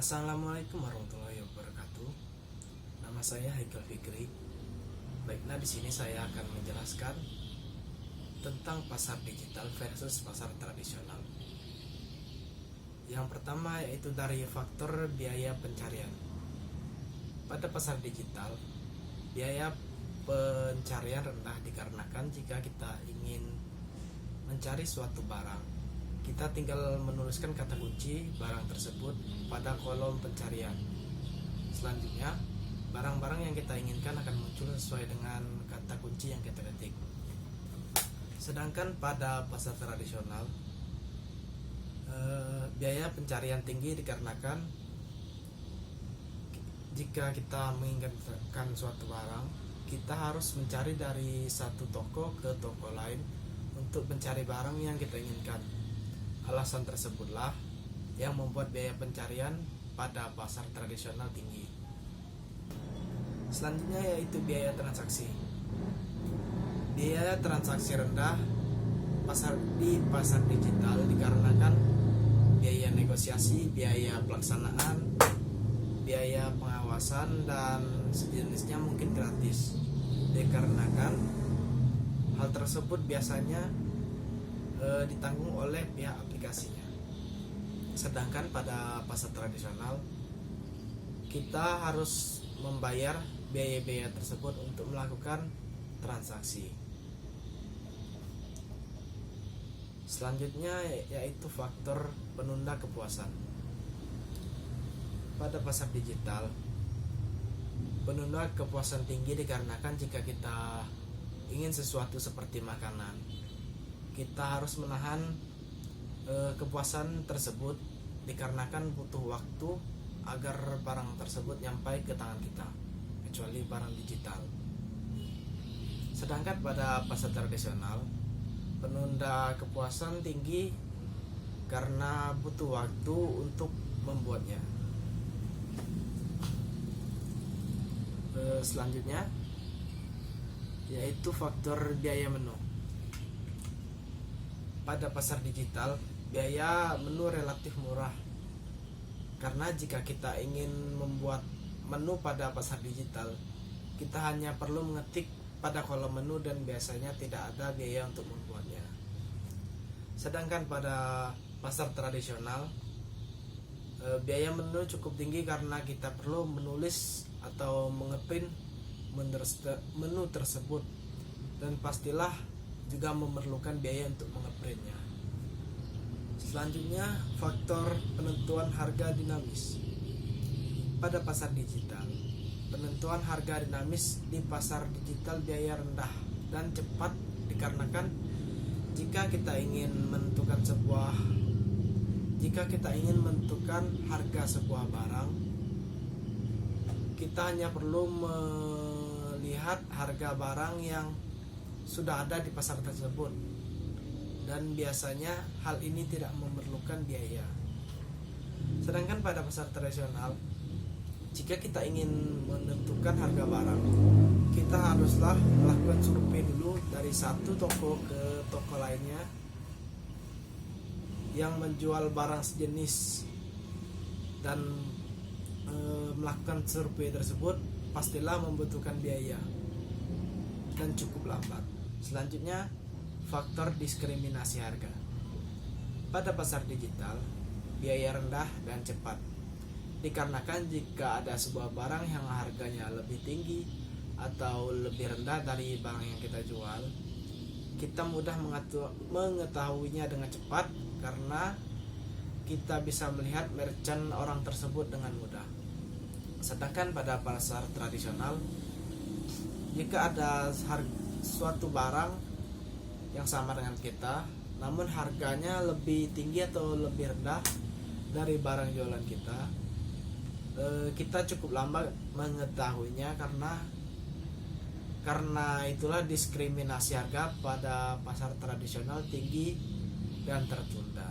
Assalamualaikum warahmatullahi wabarakatuh. Nama saya Haikal Fikri. Baiklah, di sini saya akan menjelaskan tentang pasar digital versus pasar tradisional. Yang pertama yaitu dari faktor biaya pencarian. Pada pasar digital, biaya pencarian rendah dikarenakan jika kita ingin mencari suatu barang, kita tinggal menuliskan kata kunci barang tersebut pada kolom pencarian. Selanjutnya, barang-barang yang kita inginkan akan muncul sesuai dengan kata kunci yang kita ketik. Sedangkan pada pasar tradisional, biaya pencarian tinggi dikarenakan jika kita menginginkan suatu barang, kita harus mencari dari satu toko ke toko lain untuk mencari barang yang kita inginkan. Alasan tersebutlah yang membuat biaya pencarian pada pasar tradisional tinggi. Selanjutnya yaitu biaya transaksi. Biaya transaksi rendah di pasar digital dikarenakan biaya negosiasi, biaya pelaksanaan, biaya pengawasan, dan sejenisnya mungkin gratis. Dikarenakan hal tersebut biasanya ditanggung oleh pihak aplikasinya. Sedangkan pada pasar tradisional, kita harus membayar biaya-biaya tersebut untuk melakukan transaksi. Selanjutnya yaitu faktor penunda kepuasan. Pada pasar digital, penunda kepuasan tinggi dikarenakan jika kita ingin sesuatu seperti makanan, kita harus menahan kepuasan tersebut dikarenakan butuh waktu agar barang tersebut nyampai ke tangan kita, kecuali barang digital. Sedangkan pada pasar tradisional, penunda kepuasan tinggi karena butuh waktu untuk membuatnya. Selanjutnya yaitu faktor biaya menu. Pada pasar digital, biaya menu relatif murah. Karena jika kita ingin membuat menu pada pasar digital, kita hanya perlu mengetik pada kolom menu dan biasanya tidak ada biaya untuk membuatnya. Sedangkan pada pasar tradisional, biaya menu cukup tinggi karena kita perlu menulis atau mengeprint menu tersebut, dan pastilah juga memerlukan biaya untuk mengeprintnya. Selanjutnya, faktor penentuan harga dinamis. Pada pasar digital, penentuan harga dinamis di pasar digital biaya rendah dan cepat dikarenakan jika kita ingin menentukan harga sebuah barang, kita hanya perlu melihat harga barang yang sudah ada di pasar tersebut, dan biasanya hal ini tidak memerlukan biaya. Sedangkan pada pasar tradisional, jika kita ingin menentukan harga barang, kita haruslah melakukan survei dulu dari satu toko ke toko lainnya yang menjual barang sejenis, dan melakukan survei tersebut pastilah membutuhkan biaya dan cukup lambat. Selanjutnya, faktor diskriminasi harga. Pada pasar digital, biaya rendah dan cepat dikarenakan jika ada sebuah barang yang harganya lebih tinggi atau lebih rendah dari barang yang kita jual, kita mudah mengetahuinya dengan cepat karena kita bisa melihat merchant orang tersebut dengan mudah. Sedangkan pada pasar tradisional, jika ada suatu barang yang sama dengan kita, namun harganya lebih tinggi atau lebih rendah dari barang jualan kita, kita cukup lambat mengetahuinya karena itulah diskriminasi harga pada pasar tradisional tinggi dan tertunda.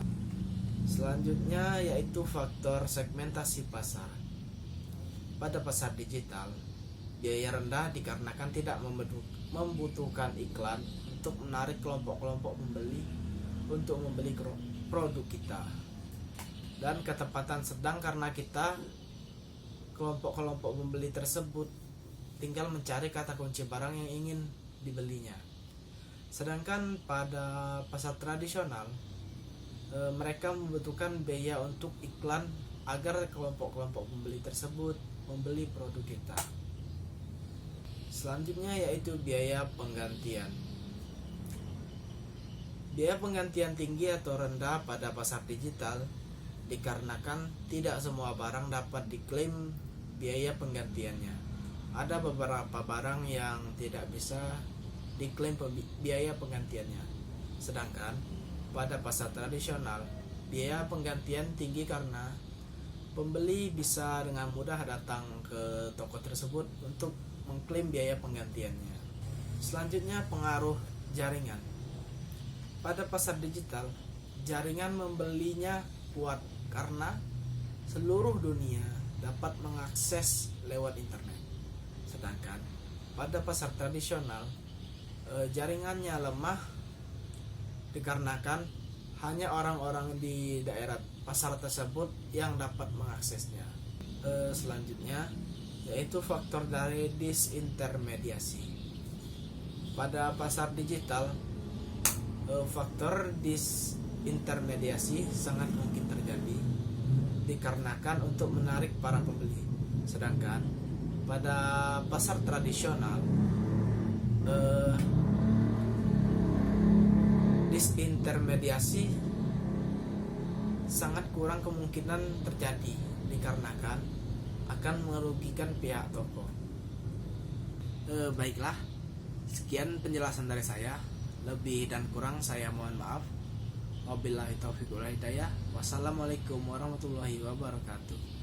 Selanjutnya yaitu faktor segmentasi pasar. Pada pasar digital, biaya rendah dikarenakan tidak membutuhkan iklan untuk menarik kelompok-kelompok pembeli untuk membeli produk kita. dan ketepatan sedang karena kita kelompok-kelompok pembeli tersebut tinggal mencari kata kunci barang yang ingin dibelinya. Sedangkan pada pasar tradisional mereka membutuhkan biaya untuk iklan agar kelompok-kelompok pembeli tersebut membeli produk kita. Selanjutnya yaitu biaya penggantian. Biaya penggantian tinggi atau rendah pada pasar digital dikarenakan tidak semua barang dapat diklaim biaya penggantiannya. Ada beberapa barang yang tidak bisa diklaim biaya penggantiannya. Sedangkan pada pasar tradisional, biaya penggantian tinggi karena pembeli bisa dengan mudah datang ke toko tersebut untuk mengklaim biaya penggantiannya. Selanjutnya, pengaruh jaringan. Pada pasar digital, jaringan membelinya kuat karena seluruh dunia dapat mengakses lewat internet. Sedangkan pada pasar tradisional, jaringannya lemah dikarenakan hanya orang-orang di daerah pasar tersebut yang dapat mengaksesnya. Selanjutnya yaitu faktor dari disintermediasi. Pada pasar digital, faktor disintermediasi sangat mungkin terjadi dikarenakan untuk menarik para pembeli. Sedangkan pada pasar tradisional, disintermediasi sangat kurang kemungkinan terjadi dikarenakan akan merugikan pihak toko. Baiklah, sekian penjelasan dari saya. Lebih dan kurang saya mohon maaf. Wabillahi taufiq wal hidayah. Wassalamualaikum warahmatullahi wabarakatuh.